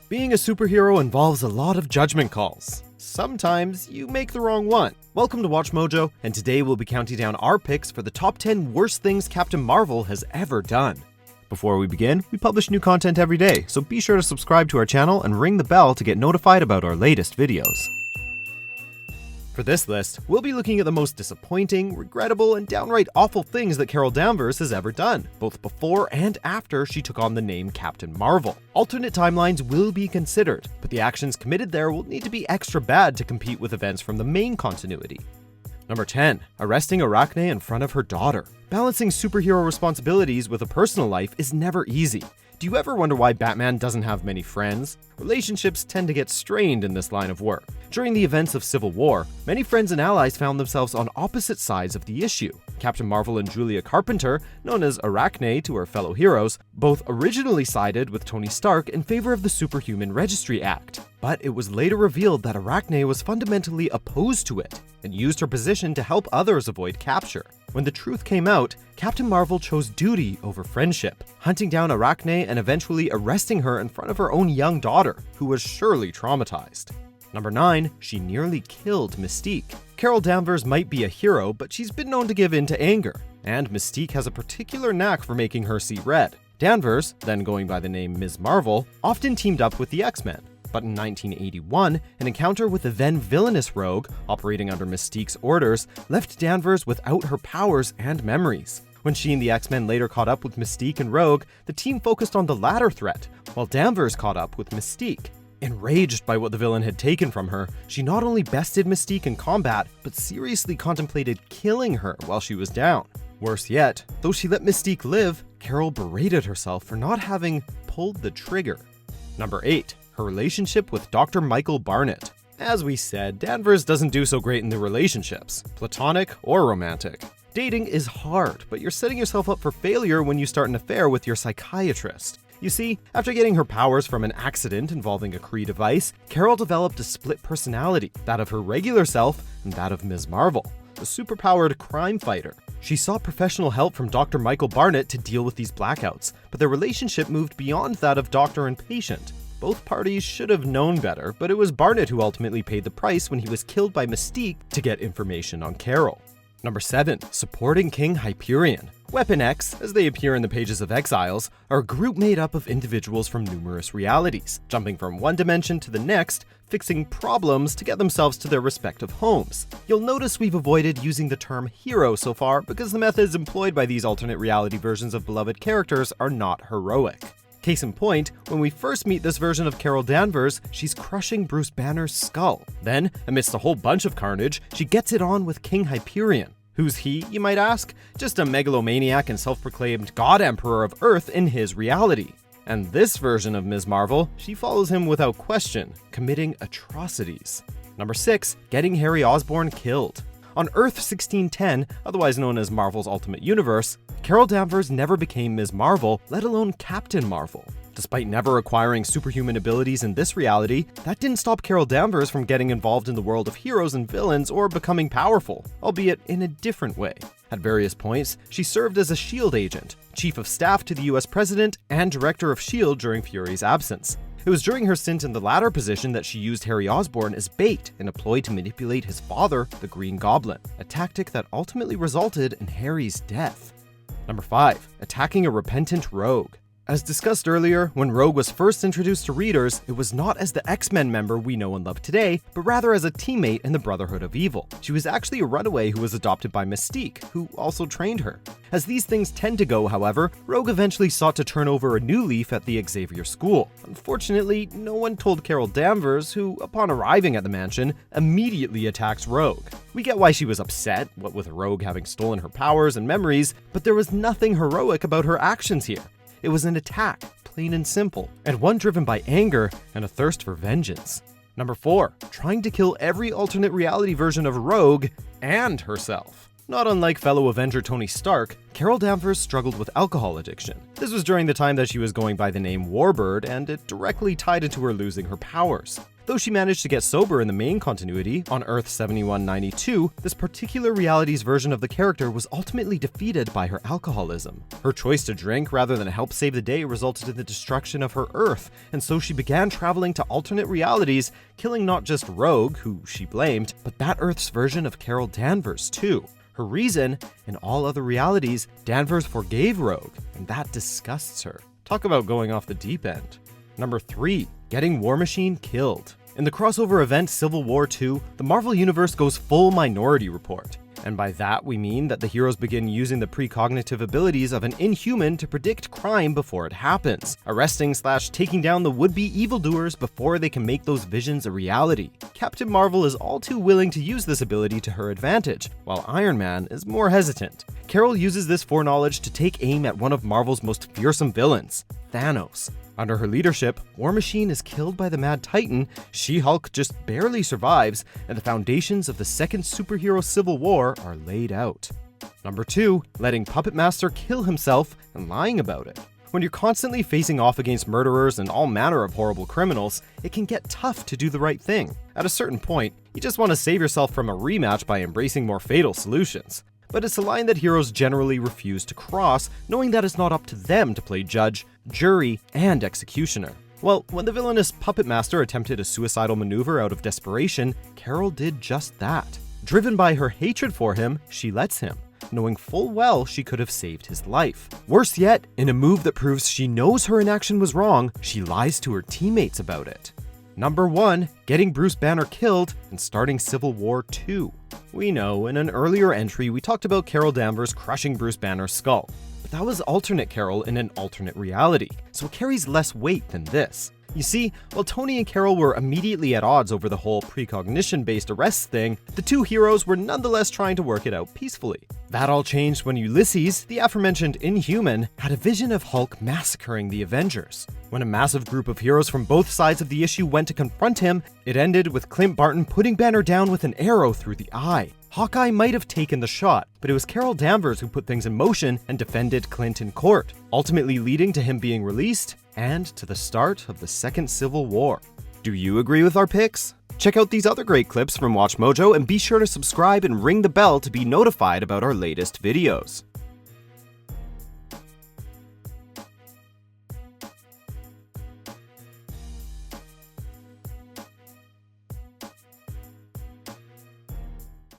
Being a superhero involves a lot of judgment calls. Sometimes you make the wrong one. Welcome to Watch Mojo, and today we'll be counting down our picks for the top 10 worst things Captain Marvel has ever done. Before we begin, we publish new content every day, so be sure to subscribe to our channel and ring the bell to get notified about our latest videos. For this list, we'll be looking at the most disappointing, regrettable, and downright awful things that Carol Danvers has ever done, both before and after she took on the name Captain Marvel. Alternate timelines will be considered, but the actions committed there will need to be extra bad to compete with events from the main continuity. Number 10. Arresting Arachne in front of her daughter. Balancing superhero responsibilities with a personal life is never easy. Do you ever wonder why Batman doesn't have many friends? Relationships tend to get strained in this line of work. During the events of Civil War, many friends and allies found themselves on opposite sides of the issue. Captain Marvel and Julia Carpenter, known as Arachne to her fellow heroes, both originally sided with Tony Stark in favor of the Superhuman Registry Act. But it was later revealed that Arachne was fundamentally opposed to it, and used her position to help others avoid capture. When the truth came out, Captain Marvel chose duty over friendship, hunting down Arachne and eventually arresting her in front of her own young daughter, who was surely traumatized. Number 9. She nearly killed Mystique. Carol Danvers might be a hero, but she's been known to give in to anger, and Mystique has a particular knack for making her see red. Danvers, then going by the name Ms. Marvel, often teamed up with the X-Men. But in 1981, an encounter with the then villainous Rogue, operating under Mystique's orders, left Danvers without her powers and memories. When she and the X-Men later caught up with Mystique and Rogue, the team focused on the latter threat, while Danvers caught up with Mystique. Enraged by what the villain had taken from her, she not only bested Mystique in combat, but seriously contemplated killing her while she was down. Worse yet, though she let Mystique live, Carol berated herself for not having pulled the trigger. Number 8. Her relationship with Dr. Michael Barnett. As we said, Danvers doesn't do so great in the relationships, platonic or romantic. Dating is hard, but you're setting yourself up for failure when you start an affair with your psychiatrist. You see, after getting her powers from an accident involving a Kree device, Carol developed a split personality, that of her regular self and that of Ms. Marvel, a superpowered crime fighter. She sought professional help from Dr. Michael Barnett to deal with these blackouts, but their relationship moved beyond that of doctor and patient. Both parties should have known better, but it was Barnett who ultimately paid the price when he was killed by Mystique to get information on Carol. Number 7. Supporting King Hyperion. Weapon X, as they appear in the pages of Exiles, are a group made up of individuals from numerous realities, jumping from one dimension to the next, fixing problems to get themselves to their respective homes. You'll notice we've avoided using the term hero so far because the methods employed by these alternate reality versions of beloved characters are not heroic. Case in point, when we first meet this version of Carol Danvers, she's crushing Bruce Banner's skull. Then, amidst a whole bunch of carnage, she gets it on with King Hyperion. Who's he, you might ask? Just a megalomaniac and self-proclaimed God Emperor of Earth in his reality. And this version of Ms. Marvel, she follows him without question, committing atrocities. Number 6. Getting Harry Osborn killed. On Earth 1610, otherwise known as Marvel's Ultimate Universe, Carol Danvers never became Ms. Marvel, let alone Captain Marvel. Despite never acquiring superhuman abilities in this reality, that didn't stop Carol Danvers from getting involved in the world of heroes and villains or becoming powerful, albeit in a different way. At various points, she served as a S.H.I.E.L.D. agent, chief of staff to the US President, and director of S.H.I.E.L.D. during Fury's absence. It was during her stint in the latter position that she used Harry Osborn as bait in a ploy to manipulate his father, the Green Goblin, a tactic that ultimately resulted in Harry's death. Number 5. Attacking a repentant rogue. As discussed earlier, when Rogue was first introduced to readers, it was not as the X-Men member we know and love today, but rather as a teammate in the Brotherhood of Evil. She was actually a runaway who was adopted by Mystique, who also trained her. As these things tend to go, however, Rogue eventually sought to turn over a new leaf at the Xavier School. Unfortunately, no one told Carol Danvers, who, upon arriving at the mansion, immediately attacks Rogue. We get why she was upset, what with Rogue having stolen her powers and memories, but there was nothing heroic about her actions here. It was an attack, plain and simple, and one driven by anger and a thirst for vengeance. Number 4. Trying to kill every alternate reality version of Rogue and herself. Not unlike fellow Avenger Tony Stark, Carol Danvers struggled with alcohol addiction. This was during the time that she was going by the name Warbird, and it directly tied into her losing her powers. Though she managed to get sober in the main continuity, on Earth 7192, this particular reality's version of the character was ultimately defeated by her alcoholism. Her choice to drink rather than help save the day resulted in the destruction of her Earth, and so she began traveling to alternate realities, killing not just Rogue, who she blamed, but that Earth's version of Carol Danvers too. Her reason? In all other realities, Danvers forgave Rogue, and that disgusts her. Talk about going off the deep end. Number 3. Getting War Machine killed. In the crossover event Civil War II, the Marvel Universe goes full Minority Report. And by that we mean that the heroes begin using the precognitive abilities of an Inhuman to predict crime before it happens, arresting/taking down the would-be evildoers before they can make those visions a reality. Captain Marvel is all too willing to use this ability to her advantage, while Iron Man is more hesitant. Carol uses this foreknowledge to take aim at one of Marvel's most fearsome villains, Thanos. Under her leadership, War Machine is killed by the Mad Titan, She-Hulk just barely survives, and the foundations of the second superhero civil war are laid out. Number 2. Letting Puppet Master kill himself and lying about it. When you're constantly facing off against murderers and all manner of horrible criminals, it can get tough to do the right thing. At a certain point, you just want to save yourself from a rematch by embracing more fatal solutions. But it's a line that heroes generally refuse to cross, knowing that it's not up to them to play judge, jury, and executioner. Well, when the villainous Puppet Master attempted a suicidal maneuver out of desperation, Carol did just that. Driven by her hatred for him, she lets him, knowing full well she could have saved his life. Worse yet, in a move that proves she knows her inaction was wrong, she lies to her teammates about it. Number 1. Getting Bruce Banner killed and starting Civil War II. We know, in an earlier entry we talked about Carol Danvers crushing Bruce Banner's skull, but that was alternate Carol in an alternate reality, so it carries less weight than this. You see, while Tony and Carol were immediately at odds over the whole precognition-based arrests thing, the two heroes were nonetheless trying to work it out peacefully. That all changed when Ulysses, the aforementioned Inhuman, had a vision of Hulk massacring the Avengers. When a massive group of heroes from both sides of the issue went to confront him, it ended with Clint Barton putting Banner down with an arrow through the eye. Hawkeye might have taken the shot, but it was Carol Danvers who put things in motion and defended Clint in court, ultimately leading to him being released and to the start of the Second Civil War. Do you agree with our picks? Check out these other great clips from WatchMojo and be sure to subscribe and ring the bell to be notified about our latest videos.